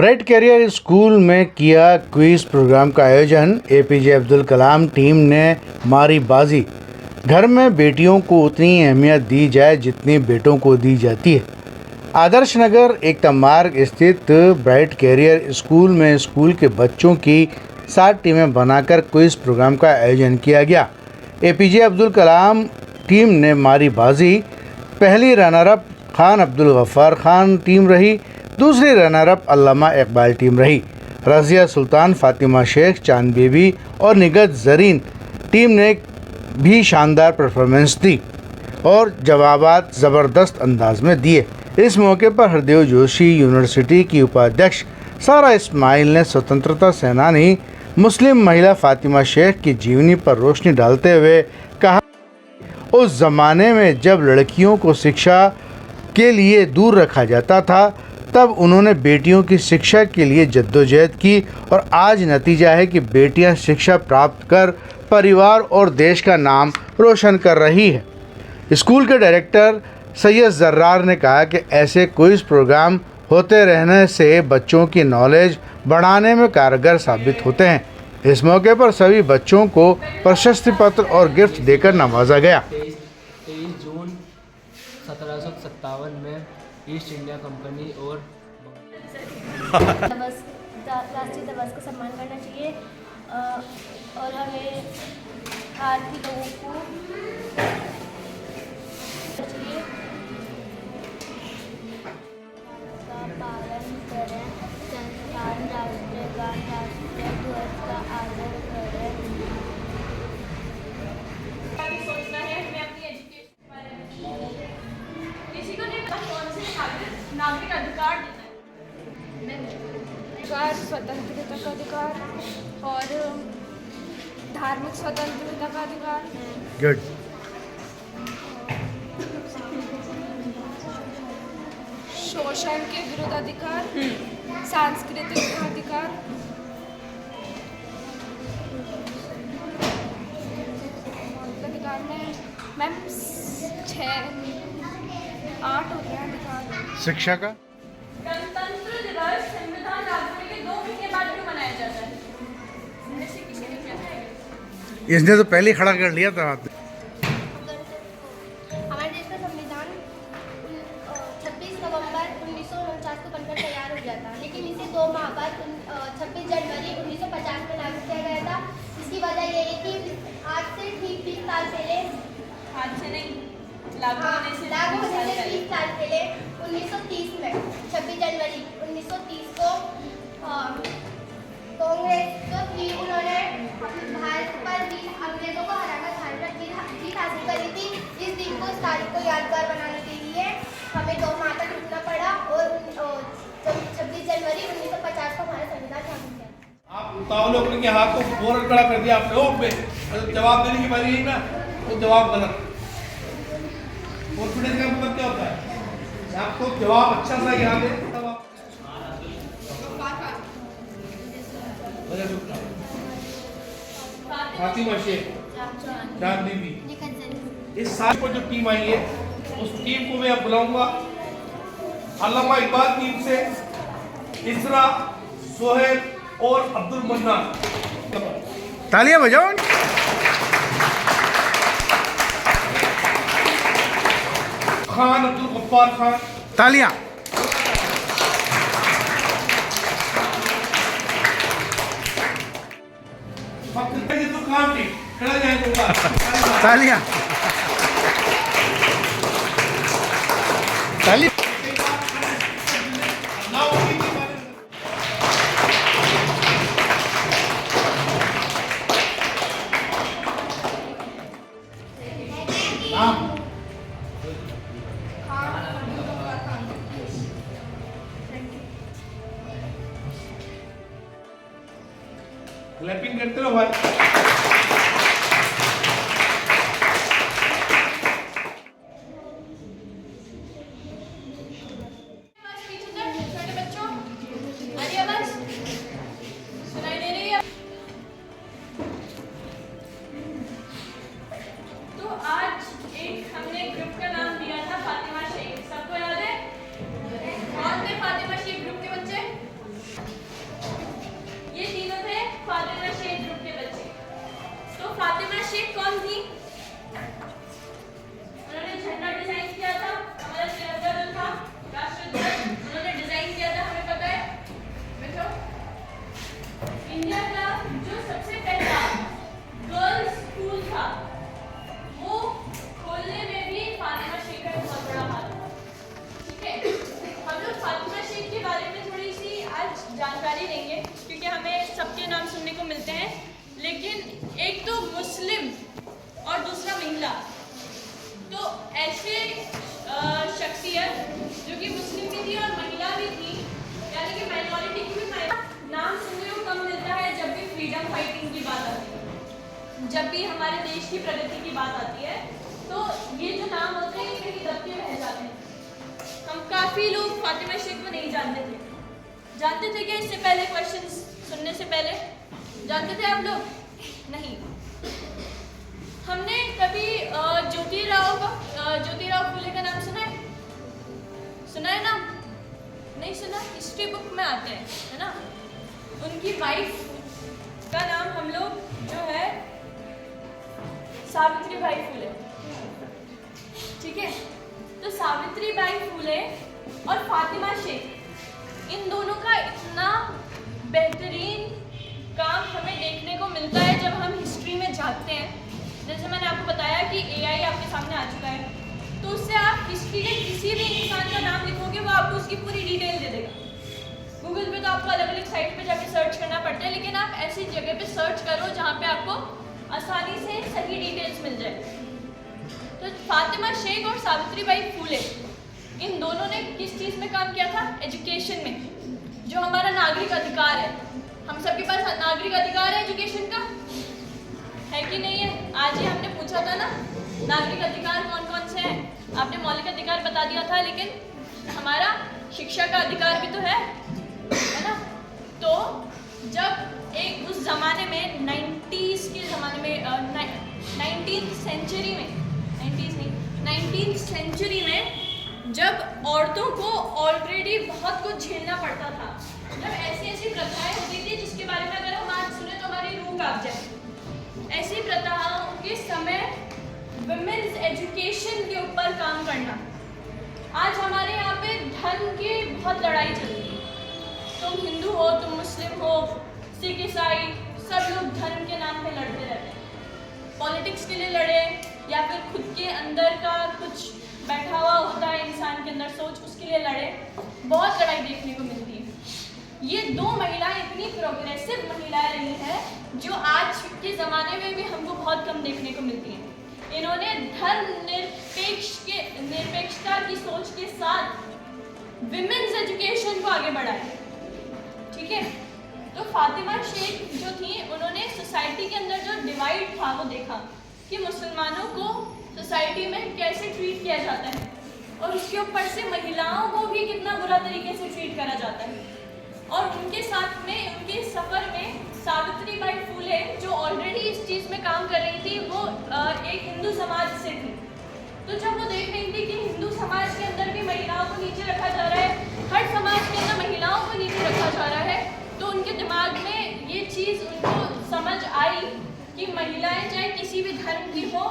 Bright career school में किया quiz programme का आयोजन। एपीजे अब्दुल कलाम टीम ने मारी बाजी। घर में बेटियों को उतनी अहमियत दी जाए जितनी बेटों को दी जाती है। आदर्श नगर एकता मार्ग स्थित ब्राइट कैरियर स्कूल में स्कूल के बच्चों की 7 टीमें बनाकर क्विज प्रोग्राम का आयोजन किया गया। एपीजे अब्दुल कलाम टीम ने मारी बाजी। पहली रनरअप खान अब्दुल गफ्फार खान टीम रही, दूसरी रनरअप अल्लामा इकबाल टीम रही। रज़िया सुल्तान, फातिमा शेख, चांद बीबी और निगत ज़रीन टीम ने भी शानदार परफॉर्मेंस दी और जवाबात ज़बरदस्त अंदाज में दिए। इस मौके पर हरदेव जोशी यूनिवर्सिटी की उपाध्यक्ष सारा इस्माइल ने स्वतंत्रता सेनानी मुस्लिम महिला फातिमा शेख की जीवनी पर रोशनी डालते हुए कहा, उस ज़माने में जब लड़कियों को शिक्षा के लिए दूर रखा जाता था तब उन्होंने बेटियों की शिक्षा के लिए जद्दोजहद की और आज नतीजा है कि बेटियां शिक्षा प्राप्त कर परिवार और देश का नाम रोशन कर रही है। स्कूल के डायरेक्टर सैयद जर्रार ने कहा कि ऐसे क्विज प्रोग्राम होते रहने से बच्चों की नॉलेज बढ़ाने में कारगर साबित होते हैं। इस मौके पर सभी बच्चों को प्रशस्ति पत्र और गिफ्ट देकर नवाजा गया। 23 जून 1757 में ईस्ट इंडिया कंपनी और राष्ट्रीय दिवस का सम्मान करना चाहिए और हमें भारतीय लोगों को चाहिए का पालन करें, संस्थान, राष्ट्रगान, राष्ट्रीय ध्वज का आदर करें। सोचना है हमें अपनी एजुकेशन के बारे में। किसी को नहीं पता कौन से नागरिक अधिकार देता है। स्वतंत्रता का अधिकार और धार्मिक स्वतंत्रता का अधिकार। गुड। शोषण के विरुद्ध अधिकार, सांस्कृतिक अधिकार, अधिकार में मैम 6-8 हो गया अधिकार। शिक्षा का गणतंत्र दिवस संविधान लागू होने के 2 महीने बाद क्यों मनाया जाता है? ऐसे किसी ने किया है? इसने तो पहले खड़ा कर लिया था। हमारे देश का संविधान 26 नवंबर 1949 को बनकर तैयार हो गया था, लेकिन इसे 2 माह बाद 26 जनवरी 1950 में लागू किया गया था। इसकी वजह ये है कि आज से ठीक 20 साल पहले, आज से नहीं, लागू होने से 20 साल पहले 1930 में 26 जनवरी 1930 को कांग्रेस जो थी उन्होंने भारत पर अंग्रेजों को हराकर भारत पर जीत हासिल करी थी। इस दिन को, इस तारीख को यादगार बनाने के लिए हमें 2 माह तक रुकना पड़ा और 26 जनवरी 1950 को हमारा संविधान लागू किया। आप उतावले होकर के हाथ को फौरन खड़ा कर दिया आपने, जवाब देने की बारी है ना, वो जवाब गलत। कॉन्फिडेंस का मतलब क्या होता है? आपको जवाब अच्छा सा याद है तब आप फातिमा शेख, चांद बीबी, इस साल को जो टीम आई है उस टीम को मैं अब बुलाऊंगा। अल्लामा इकबाल टीम से इसरा, सोहेब और अब्दुल मन्नान। तालियां बजाओ। खान अब्दुल गफ्फार खान, तालियां। खान टीम खड़ा जाएगा। तालियां। तालियां। क्लैपिंग करते रहो भाई। छोटे बच्चों, आ रही आवाज? सुनाई दे रही है? तो आज हमने ग्रुप का नाम दिया था फातिमा शेख। सबको याद है? कौन थे फातिमा शेख ग्रुप के बच्चे? कौन थी? उन्होंने झंडा डिजाइन किया था, हमारा तिरंगा जो था राष्ट्रध्वज उन्होंने डिजाइन किया था, हमें पता है। देखो इंडिया का जो सबसे पहला गर्ल्स स्कूल था वो खोलने में भी फातिमा शेख का बहुत बड़ा हाथ था। ठीक है, हम लोग फातिमा शेख के बारे में थोड़ी सी आज जानकारी देंगे क्योंकि हमें सबके नाम सुनने को मिलते हैं, लेकिन एक तो मुस्लिम और दूसरा महिला, तो ऐसे शख्सियत जो कि मुस्लिम भी थी और महिला भी थी, यानी कि माइनॉरिटी की भी नाम सुनने को कम मिलता है जब भी फ्रीडम फाइटिंग की बात आती है, जब भी हमारे देश की प्रगति की बात आती है, तो ये जो नाम होते हैं ये कहीं दबके रह जाते हैं। हम काफ़ी लोग फातिमा शेख को नहीं जानते थे। जानते थे क्या इससे पहले क्वेश्चंस सुनने से पहले? जानते थे आप लोग? नहीं। हमने कभी ज्योतिराव फूले का नाम सुना है? सुना है नाम? नहीं सुना? हिस्ट्री बुक में आते हैं, है ना? उनकी वाइफ का नाम हम लोग जो है सावित्रीबाई फूले। ठीक है, तो सावित्रीबाई फूले और फातिमा शेख, इन दोनों का इतना बेहतरीन काम हमें देखने को मिलता है जब हम हिस्ट्री में झांकते हैं। जैसे मैंने आपको बताया कि AI आपके सामने आ चुका है, तो उससे आप हिस्ट्री के किसी भी इंसान का नाम लिखोगे वो आपको उसकी पूरी डिटेल दे देगा। गूगल पे तो आपको अलग अलग साइट पे जाके सर्च करना पड़ता है, लेकिन आप ऐसी जगह पे सर्च करो जहाँ पे आपको आसानी से सही डिटेल्स मिल जाए। तो फातिमा शेख और सावित्रीबाई फूले इन दोनों ने किस चीज़ में काम किया था? एजुकेशन में, जो हमारा नागरिक अधिकार है। हम सबके पास नागरिक अधिकार है एजुकेशन का, है कि नहीं है? आज ही हमने पूछा था ना नागरिक अधिकार कौन कौन से हैं, आपने मौलिक अधिकार बता दिया था, लेकिन हमारा शिक्षा का अधिकार भी तो है ना? तो जब एक उस ज़माने में 90s के ज़माने में 19th सेंचुरी में जब औरतों को ऑलरेडी बहुत कुछ झेलना पड़ता था, जब ऐसी प्रथाएं होती थी जिसके बारे में अगर हम आज सुने तो हमारी रूह कांप जाए, ऐसी प्रथाओं के समय वुमेन्स एजुकेशन के ऊपर काम करना। आज हमारे यहाँ पे धर्म की बहुत लड़ाई चलती है, तुम हिंदू हो, तुम मुस्लिम हो, सिख ईसाई, सब लोग धर्म के नाम पे लड़ते रहते हैं। पॉलिटिक्स के लिए लड़े या फिर खुद के अंदर का कुछ बैठा हुआ होता है इंसान के अंदर सोच, उसके लिए लड़े, बहुत लड़ाई देखने को मिलती है। ये दो महिलाएं इतनी प्रोग्रेसिव महिलाएं रही हैं जो आज के ज़माने में भी हमको बहुत कम देखने को मिलती हैं। इन्होंने धर्म निरपेक्षता की सोच के साथ विमेंस एजुकेशन को आगे बढ़ाया। ठीक है, तो फातिमा शेख जो थी उन्होंने सोसाइटी के अंदर जो डिवाइड था वो देखा कि मुसलमानों को सोसाइटी में कैसे ट्रीट किया जाता है और उसके ऊपर से महिलाओं को भी कितना बुरा तरीके से ट्रीट करा जाता है। और उनके साथ में उनके सफ़र में सावित्रीबाई फूले जो ऑलरेडी इस चीज़ में काम कर रही थी, वो एक हिंदू समाज से थी। तो जब वो देख रही थी कि हिंदू समाज के अंदर भी महिलाओं को नीचे रखा जा रहा है, हर समाज के अंदर महिलाओं को नीचे रखा जा रहा है, तो उनके दिमाग में ये चीज़ उनको समझ आई कि महिलाएं चाहे किसी भी धर्म की हो,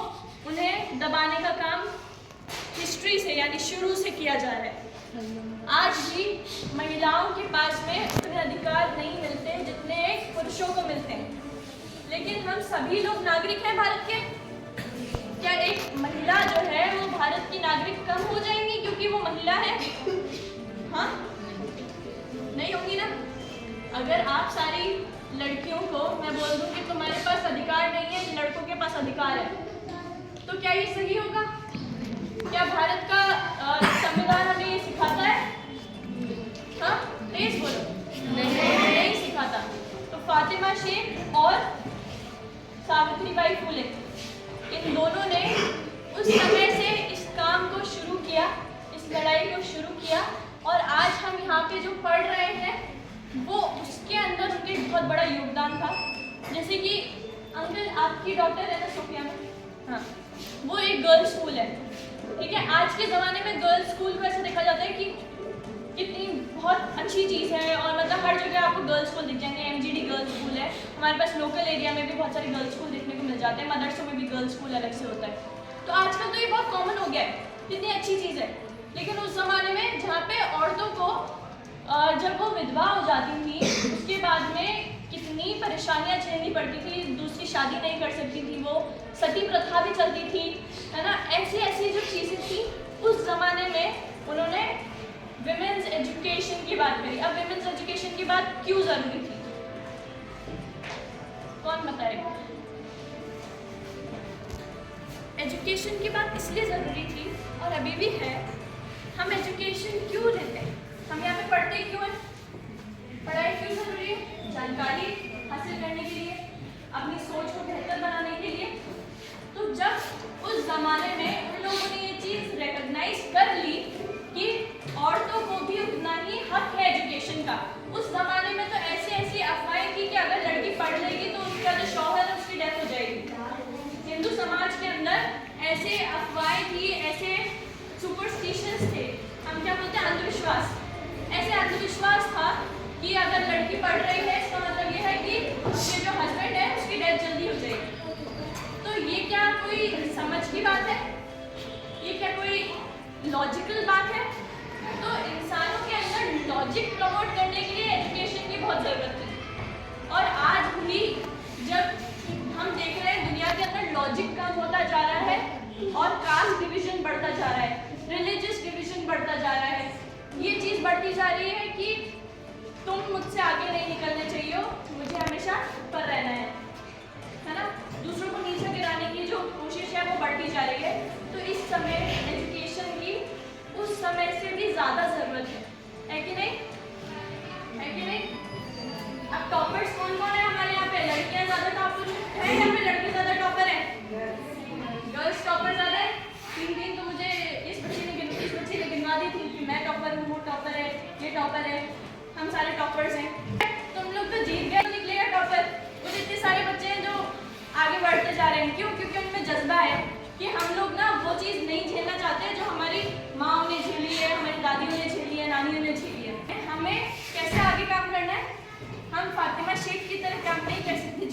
उन्हें दबाने का काम हिस्ट्री से यानी शुरू से किया जा रहा है। आज भी महिलाओं के पास में उतने अधिकार नहीं मिलते जितने पुरुषों को मिलते हैं, लेकिन हम सभी लोग नागरिक हैं भारत के। क्या एक महिला जो है वो भारत की नागरिक कम हो जाएंगी क्योंकि वो महिला है? हाँ, नहीं होगी ना। अगर आप सारी लड़कियों को मैं बोल दूँ कि तुम्हारे पास अधिकार नहीं है, लड़कों के पास अधिकार है, तो क्या ये सही होगा? क्या भारत का संविधान हमें ये सिखाता है? हाँ, प्लीज बोलो। नहीं सिखाता। तो फातिमा शेख और सावित्रीबाई फूले इन दोनों ने उस समय से इस काम को शुरू किया, इस लड़ाई को शुरू किया, और आज हम यहाँ पे जो पढ़ रहे हैं वो उसके अंदर उनके बहुत बड़ा योगदान था। जैसे कि अंकल आपकी डॉटर है ना सोफिया में, हाँ, वो एक गर्ल्स स्कूल है। ठीक है, आज के ज़माने में गर्ल्स स्कूल को ऐसे देखा जाता है कि कितनी बहुत अच्छी चीज़ है, और मतलब हर जगह आपको गर्ल्स स्कूल दिख जाएंगे। MGD गर्ल्स स्कूल है, हमारे पास लोकल एरिया में भी बहुत सारे गर्ल्स स्कूल देखने को में जाते हैं, मदरसों में भी गर्ल्स स्कूल अलग से होता है। तो आजकल तो ये बहुत कॉमन हो गया है, कितनी अच्छी चीज़ है। लेकिन उस ज़माने में जहाँ पे औरतों को जब वो विधवा हो जाती थी उसके बाद में कितनी परेशानियाँ झेलनी पड़ती थी, दूसरी शादी नहीं कर सकती थी, वो सती प्रथा भी चलती थी, है ना। ऐसी ऐसी जो चीज़ें थी उस ज़माने में उन्होंने विमेंस एजुकेशन की बात करी। अब विमेंस एजुकेशन की बात क्यों ज़रूरी थी, कौन बताएगा? एजुकेशन की बात इसलिए ज़रूरी थी और अभी भी है। हम एजुकेशन क्यों लेते हैं, हम यहाँ पे पढ़ते क्यों हैं? पढ़ाई क्यों ज़रूरी है? जानकारी हासिल करने के लिए, अपनी सोच को बेहतर बनाने के लिए। तो जब उस ज़माने में उन लोगों ने ये चीज़ रिकॉग्नाइज कर ली कि औरतों को भी उतना ही हक है एजुकेशन का। उस ज़माने में तो ऐसी ऐसी अफवाहें थी कि अगर लड़की पढ़ लेगी तो उसका जो शौहर है उसकी डेथ हो जाएगी। हिंदू समाज के अंदर ऐसे अफवाहें थी, ऐसे सुपरस्टिशंस थे, हम क्या बोलते हैं, अंधविश्वास। ऐसे अंधविश्वास था कि अगर लड़की पढ़ रही है इसका मतलब ये है कि उसके जो हस्बैंड है उसकी डेथ जल्दी हो जाएगी। तो ये क्या कोई समझ की बात है? ये क्या कोई लॉजिकल बात है? तो इंसानों के अंदर लॉजिक प्रमोट करने के लिए एजुकेशन की बहुत ज़रूरत है। और आज भी जब हम देख रहे हैं दुनिया के अंदर लॉजिक कम होता जा रहा है और कास्ट डिवीजन बढ़ता जा रहा है, रिलीजियस डिवीजन बढ़ता जा रहा है, ये चीज़ बढ़ती जा रही है कि तुम मुझसे आगे नहीं निकलने चाहिए, मुझे हमेशा ऊपर रहना है ना। दूसरों को नीचे गिराने की जो कोशिश है वो बढ़ती जा रही है। तो इस समय एजुकेशन की उस समय से भी ज़्यादा ज़रूरत है कि नहीं? है कि नहीं? अब टॉपर्स कौन कौन है हमारे यहाँ पे? लड़कियाँ ज़्यादा टॉपर है यहाँ पे, लड़के ज़्यादा टॉपर है? गर्ल्स टॉपर ज़्यादा है। 3 तो मुझे इस बच्ची ने गिनवा दी थी कि मैं टॉपर हूँ, वो टॉपर है, ये टॉपर है, हम सारे टॉपर्स हैं। तुम लोग तो जीत गए, तो निकलेगा टॉपर। वो इतने सारे बच्चे हैं जो आगे बढ़ते जा रहे हैं, क्यों? क्योंकि उनमें जज्बा है कि हम लोग ना वो चीज़ नहीं झेलना चाहते जो हमारी माँओं ने झेली है, हमारी दादियों ने झेली है, नानियों ने झेली है। हमें कैसे आगे काम करना है? हम फातिमा शेख की तरह काम नहीं कर सकते,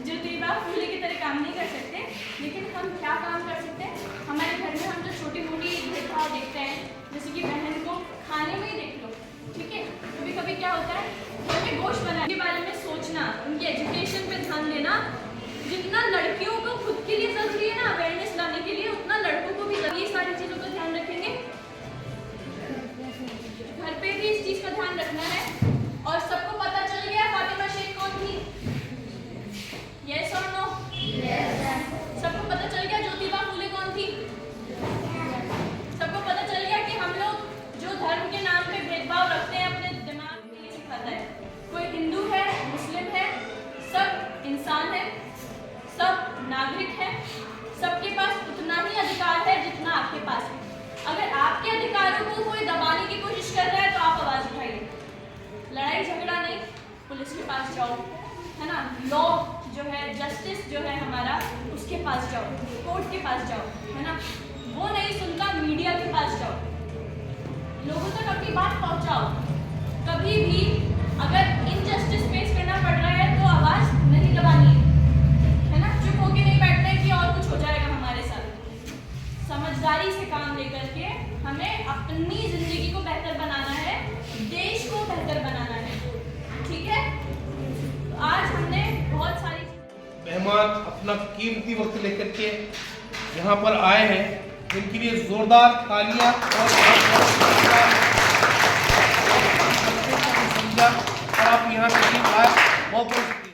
ज्योतिबा फूले की तरह काम नहीं कर सकते, लेकिन हम क्या काम कर सकते हैं? हमारे घर में हम जो छोटी मोटी भेदभाव देखते हैं, जैसे कि बहन को खाने में ही देख लो, ठीक है, कभी कभी क्या होता है हमें गोश्त बनाने के बारे में सोचना, उनकी एजुकेशन पे ध्यान देना। जितना लड़कियों को खुद के लिए जरूरी है ना अवेयरनेस लाने के लिए, उतना लड़कों को भी ये सारी चीज़ों का ध्यान रखेंगे। घर पे भी इस चीज़ का ध्यान रखना है। और सबको पता चल गया फातिमा शेख कौन थी? यस और नो? सबको पता चल गया ज्योतिबा फूले कौन थी? सबको पता चल गया कि हम लोग जो धर्म के नाम पे भेदभाव रखते हैं अपने दिमाग में, ये सिखाता है। कोई हिंदू है, मुस्लिम है, सब इंसान है, सब नागरिक है, सबके पास उतना ही अधिकार है जितना आपके पास है। अगर आपके अधिकारों को कोई दबाने की कोशिश कर रहा है तो आप आवाज़ उठाइए। लड़ाई झगड़ा नहीं, पुलिस के पास जाओ, है ना। लॉ जो है, जस्टिस जो है हमारा, उसके पास जाओ, कोर्ट के पास जाओ, है ना। वो नहीं सुनता, मीडिया के पास जाओ, लोगों तक अपनी बात पहुंचाओ। कभी भी अगर इनजस्टिस फेस करना पड़ रहा है तो आवाज़ नहीं दबानी है ना। चुप होके नहीं बैठना है कि और कुछ हो जाएगा हमारे साथ। समझदारी से काम लेकर के हमें अपनी ज़िंदगी को बेहतर बनाना है, देश को बेहतर बनाना है, ठीक है। तो आज हमने बहुत सारी मेहमान अपना कीमती वक्त लेकर के यहाँ पर आए हैं, इनके लिए जोरदार तालियां और आप यहाँ तक आए, बहुत बहुत शुक्रिया।